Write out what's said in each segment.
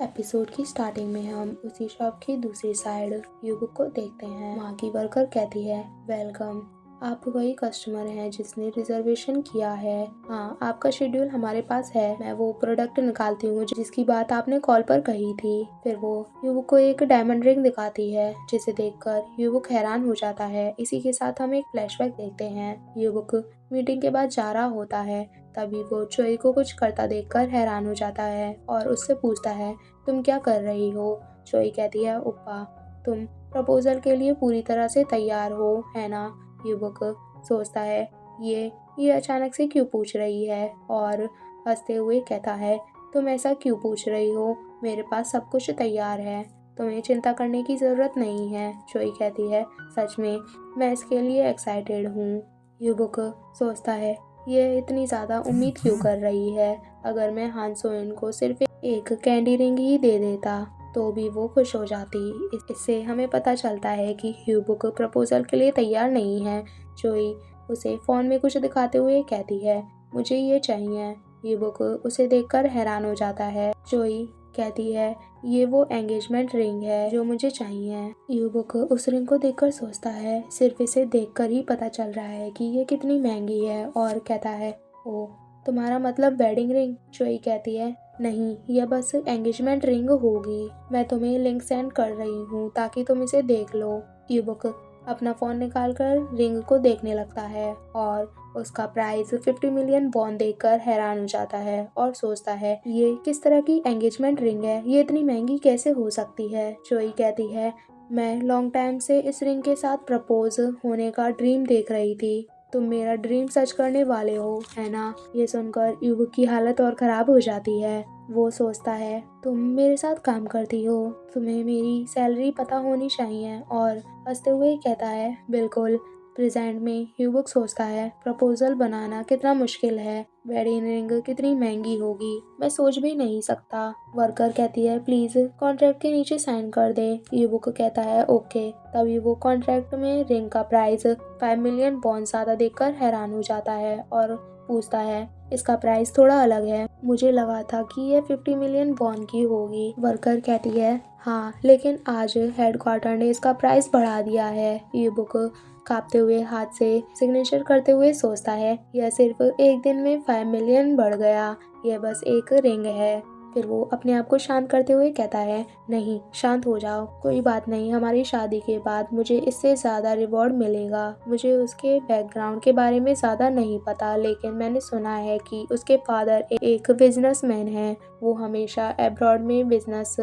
Episode की starting में हम उसी शॉप की दूसरी साइड युवक को देखते हैं। वहाँ की वर्कर कहती है, वेलकम, आप वही कस्टमर हैं जिसने रिजर्वेशन किया है। हाँ, आपका शेड्यूल हमारे पास है। मैं वो प्रोडक्ट निकालती हूँ जिसकी बात आपने कॉल पर कही थी। फिर वो युवक को एक डायमंड रिंग दिखाती है, जिसे देखकर युवक हैरान हो जाता है। इसी के साथ हम एक फ्लैशबैक देखते हैं। युवक मीटिंग के बाद जा रहा होता है, तभी वो चोई को कुछ करता देखकर हैरान हो जाता है और उससे पूछता है, तुम क्या कर रही हो? चोई कहती है, उप्पा, तुम प्रपोजल के लिए पूरी तरह से तैयार हो, है ना? युवक सोचता है, ये अचानक से क्यों पूछ रही है, और हंसते हुए कहता है, तुम ऐसा क्यों पूछ रही हो? मेरे पास सब कुछ तैयार है, तुम्हें चिंता करने की ज़रूरत नहीं है। चोई कहती है, सच में मैं इसके लिए एक्साइटेड हूँ। युवक सोचता है, ये इतनी ज़्यादा उम्मीद क्यों कर रही है? अगर मैं हान सो-इन को सिर्फ एक कैंडी रिंग ही दे देता तो भी वो खुश हो जाती। इससे हमें पता चलता है कि युवक प्रपोजल के लिए तैयार नहीं है। चोई उसे फ़ोन में कुछ दिखाते हुए कहती है, मुझे ये चाहिए। युवक उसे देखकर हैरान हो जाता है। चोई कहती है, ये वो एंगेजमेंट रिंग है जो मुझे चाहिए। युवक उस रिंग को देखकर सोचता है, सिर्फ इसे देखकर ही पता चल रहा है कि ये कितनी महंगी है, और कहता है, ओ, तुम्हारा मतलब वेडिंग रिंग? चोई कहती है, नहीं, यह बस एंगेजमेंट रिंग होगी। मैं तुम्हें लिंक सेंड कर रही हूँ ताकि तुम इसे देख लो। युवक अपना फ़ोन निकालकर रिंग को देखने लगता है और उसका प्राइस 50 मिलियन वॉन देखकर हैरान हो जाता है और सोचता है, ये किस तरह की एंगेजमेंट रिंग है? ये इतनी महंगी कैसे हो सकती है? चोई कहती है, मैं लॉन्ग टाइम से इस रिंग के साथ प्रपोज होने का ड्रीम देख रही थी। तुम मेरा ड्रीम सच करने वाले हो, है ना? ये सुनकर युवक की हालत और ख़राब हो जाती है। वो सोचता है, तुम मेरे साथ काम करती हो, तुम्हें मेरी सैलरी पता होनी चाहिए, और हंसते हुए कहता है, बिल्कुल। प्रेजेंट में युवक सोचता है, प्रपोजल बनाना कितना मुश्किल है, वेडिंग रिंग कितनी महंगी होगी, मैं सोच भी नहीं सकता। वर्कर कहती है, प्लीज कॉन्ट्रैक्ट के नीचे साइन कर दे। युवक कहता है, ओके। तभी वो कॉन्ट्रैक्ट में रिंग का प्राइस 5 मिलियन वॉन ज्यादा देखकर हैरान हो जाता है और पूछता है, इसका प्राइस थोड़ा अलग है, मुझे लगा था कि यह 50 मिलियन वॉन की होगी। वर्कर कहती है, हाँ, लेकिन आज हेडक्वार्टर ने इसका प्राइस बढ़ा दिया है। युवक कांपते हुए हाथ से सिग्नेचर करते हुए सोचता है, यह सिर्फ एक दिन में 5 मिलियन बढ़ गया, यह बस एक रिंग है। फिर वो अपने आप को शांत करते हुए कहता है, नहीं, शांत हो जाओ, कोई बात नहीं, हमारी शादी के बाद मुझे इससे ज़्यादा रिवॉर्ड मिलेगा। मुझे उसके बैकग्राउंड के बारे में ज़्यादा नहीं पता, लेकिन मैंने सुना है कि उसके फादर एक बिजनेसमैन हैं। वो हमेशा अब्रॉड में बिजनेस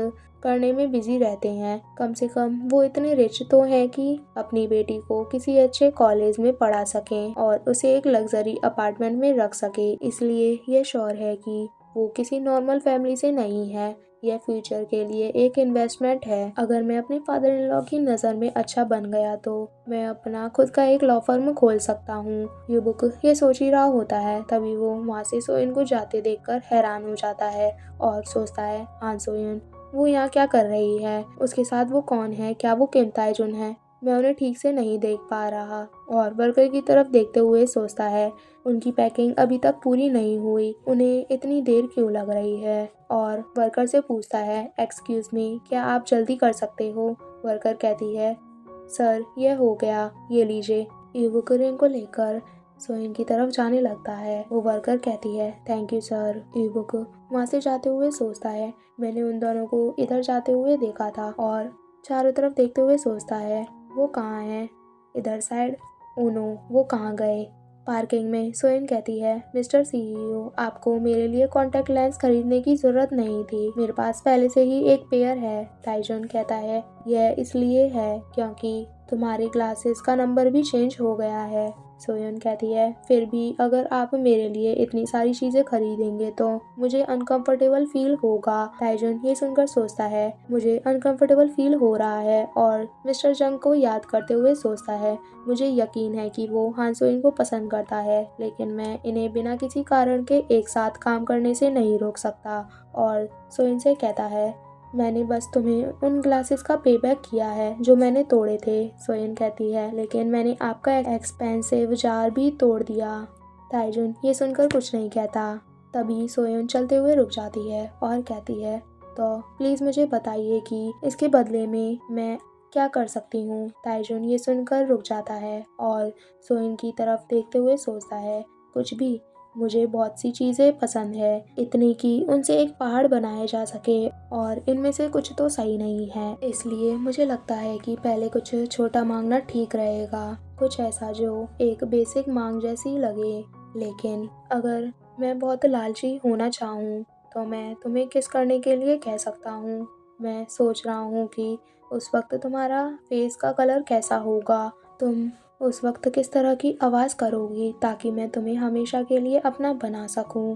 करने में बिजी रहते हैं। कम से कम वो इतने रिच तो हैं कि अपनी बेटी को किसी अच्छे कॉलेज में पढ़ा सकें और उसे एक लग्जरी अपार्टमेंट में रख सके। इसलिए ये श्योर है कि वो किसी नॉर्मल फैमिली से नहीं है। यह फ्यूचर के लिए एक इन्वेस्टमेंट है। अगर मैं अपने फादर इन लॉ की नज़र में अच्छा बन गया तो मैं अपना खुद का एक लॉ फर्म खोल सकता हूँ। युवक ये सोच ही रहा होता है, तभी वो वहाँ से सो-इन को जाते देखकर हैरान हो जाता है और सोचता है, हाँ, सो-इन वो यहाँ क्या कर रही है? उसके साथ वो कौन है? क्या वो किम ताe-जुन है? मैं उन्हें ठीक से नहीं देख पा रहा। और वर्कर की तरफ देखते हुए सोचता है, उनकी पैकिंग अभी तक पूरी नहीं हुई, उन्हें इतनी देर क्यों लग रही है? और वर्कर से पूछता है, एक्सक्यूज मी, क्या आप जल्दी कर सकते हो? वर्कर कहती है, सर, यह हो गया, ये लीजिए। युवक रिंग को लेकर सो-इन की तरफ जाने लगता है। वो वर्कर कहती है, थैंक यू सर। युवक वहाँ से जाते हुए सोचता है, मैंने उन दोनों को इधर जाते हुए देखा था, और चारों तरफ देखते हुए सोचता है, वो कहाँ हैं? इधर साइड? ओ नो, वो कहाँ गए? पार्किंग में सो-इन कहती है, मिस्टर सीईओ, आपको मेरे लिए कॉन्टैक्ट लेंस खरीदने की जरूरत नहीं थी, मेरे पास पहले से ही एक पेयर है। ताe-जुन कहता है, यह इसलिए है क्योंकि तुम्हारे ग्लासेस का नंबर भी चेंज हो गया है। सो-इन कहती है, फिर भी अगर आप मेरे लिए इतनी सारी चीजें खरीदेंगे तो मुझे अनकंफर्टेबल फील होगा। ताe-जुन ये सुनकर सोचता है, मुझे अनकंफर्टेबल फील हो रहा है, और मिस्टर जंग को याद करते हुए सोचता है, मुझे यकीन है कि वो हान सो-इन को पसंद करता है, लेकिन मैं इन्हें बिना किसी कारण के एक साथ काम करने से नहीं रोक सकता। और सो-इन से कहता है, मैंने बस तुम्हें उन ग्लासेस का पेबैक किया है जो मैंने तोड़े थे। सो-इन कहती है, लेकिन मैंने आपका एक्सपेंसिव जार भी तोड़ दिया। ताe-जुन ये सुनकर कुछ नहीं कहता। तभी सो-इन चलते हुए रुक जाती है और कहती है, तो प्लीज़ मुझे बताइए कि इसके बदले में मैं क्या कर सकती हूँ। ताइजुन ये सुनकर रुक जाता है और सोइन की तरफ देखते हुए सोचता है, कुछ भी, मुझे बहुत सी चीज़ें पसंद है, इतनी कि उनसे एक पहाड़ बनाया जा सके और इनमें से कुछ तो सही नहीं है। इसलिए मुझे लगता है कि पहले कुछ छोटा मांगना ठीक रहेगा, कुछ ऐसा जो एक बेसिक मांग जैसी लगे। लेकिन अगर मैं बहुत लालची होना चाहूँ तो मैं तुम्हें किस करने के लिए कह सकता हूँ। मैं सोच रहा हूँ कि उस वक्त तुम्हारा फेस का कलर कैसा होगा, तुम उस वक्त किस तरह की आवाज़ करोगी ताकि मैं तुम्हें हमेशा के लिए अपना बना सकूं।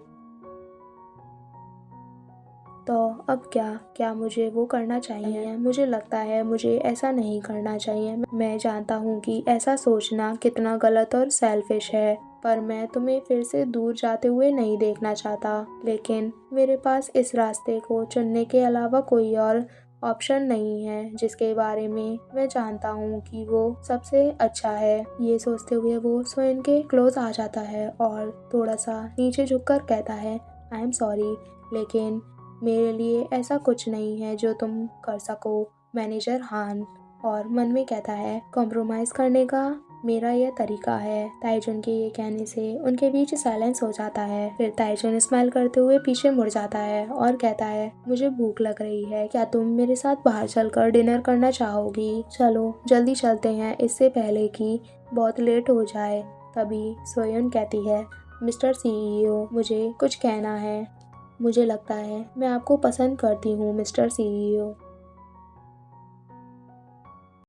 तो अब क्या क्या मुझे वो करना चाहिए? मुझे लगता है मुझे ऐसा नहीं करना चाहिए। मैं जानता हूँ कि ऐसा सोचना कितना गलत और सेल्फिश है, पर मैं तुम्हें फिर से दूर जाते हुए नहीं देखना चाहता। लेकिन मेरे पास इस रास्ते को चुनने के अलावा कोई और ऑप्शन नहीं है जिसके बारे में मैं जानता हूँ कि वो सबसे अच्छा है। ये सोचते हुए वो सोइन के क्लोज आ जाता है और थोड़ा सा नीचे झुककर कहता है, आई एम सॉरी, लेकिन मेरे लिए ऐसा कुछ नहीं है जो तुम कर सको, मैनेजर हान। और मन में कहता है, कॉम्प्रोमाइज़ करने का मेरा यह तरीका है। ताइजुन के ये कहने से उनके बीच साइलेंस हो जाता है। फिर ताइजुन स्माइल करते हुए पीछे मुड़ जाता है और कहता है, मुझे भूख लग रही है, क्या तुम मेरे साथ बाहर चलकर डिनर करना चाहोगी? चलो जल्दी चलते हैं, इससे पहले कि बहुत लेट हो जाए। तभी सोयन कहती है, मिस्टर सीईओ, मुझे कुछ कहना है। मुझे लगता है मैं आपको पसंद करती हूँ मिस्टर सीईओ।